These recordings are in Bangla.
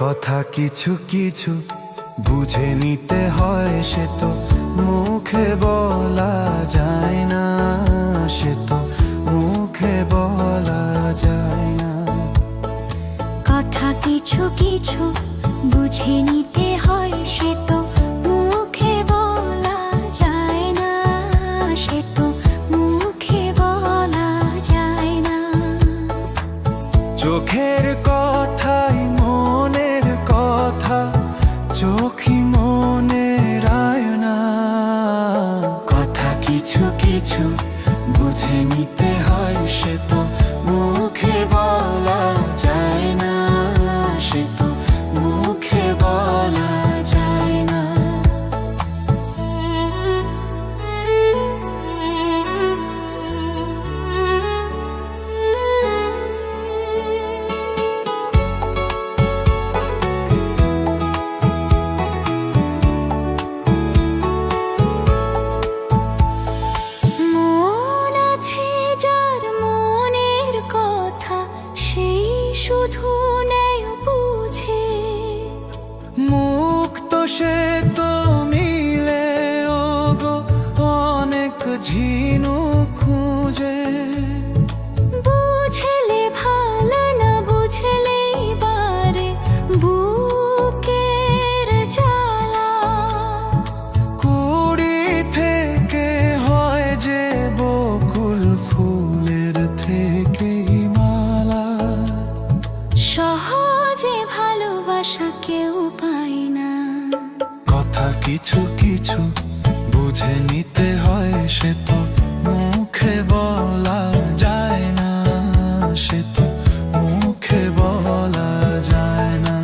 কথা কিছু কিছু বুঝে নিতে হয়, সে তো মুখে বলা যায় না, সে তো মুখে বলা যায় না। কথা কিছু কিছু বুঝে নিতে হয়, সে তো মুখে বলা যায় না, সে তো মুখে বলা যায় না। চোখের কথাই মনের কথা, চোখই মনের আয়না। কথা কিছু কিছু বুঝে নিতে হয়, সে তো মুখে বলা যায় না, সে তো মুখে বলা যায় না। শুধু নেয় বুঝে, মুখ তো সে তো মিলে ওগো অনেক ঝিনুক খুঁজে। বুঝলে ভালো না বুঝলে বারে বুকের জ্বালা। কুড়ি থেকে হয় যে বকুল ফুলের থেকে মালা। সহজে ভালোবাসা কেউ পায় না। কথা কিছু কিছু বুঝে নিতে হয়, সে তো মুখে বলা যায় না, সে তো মুখে বলা যায় না।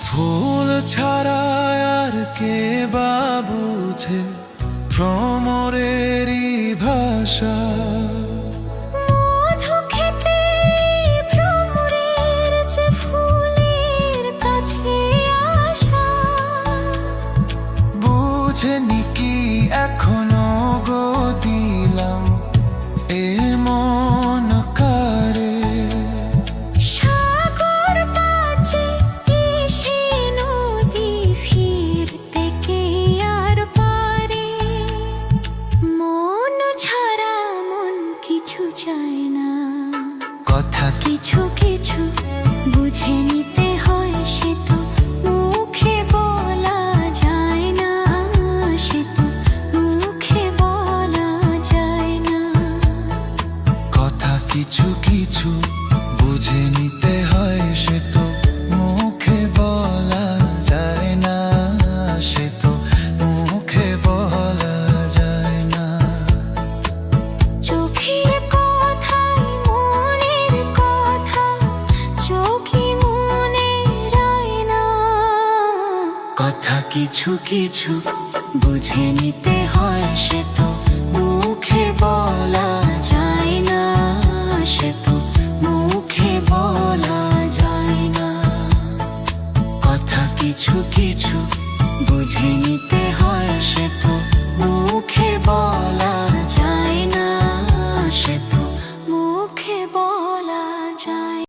ফুল ছাড়া আর কে বা বুঝে ভ্রমরেরই ভাষা। মধু খেতে ভ্রমরের যে ফুলের কাছে আসা। বুঝেনি কি এখনো গো দিলাম এ মন কারে। সাগর কাছে এসে নদী ফিরতে কে আর পারে। মন ছাড়া মন কিছু চায় না। কথা কিছু কিছু বুঝে নিতে হয়, সে তো মুখে বলা যায় না, সে তো মুখে বলা যায় না। কথা কিছু কিছু বুঝে নিতে হয়, সে তো মুখে বলা যায় না, সে তো মুখে বলা যায় না। চোখের কথাই মনের কথা, চোখই মনের আয়না। কথা কিছু কিছু বুঝে নিতে হয়, সে তো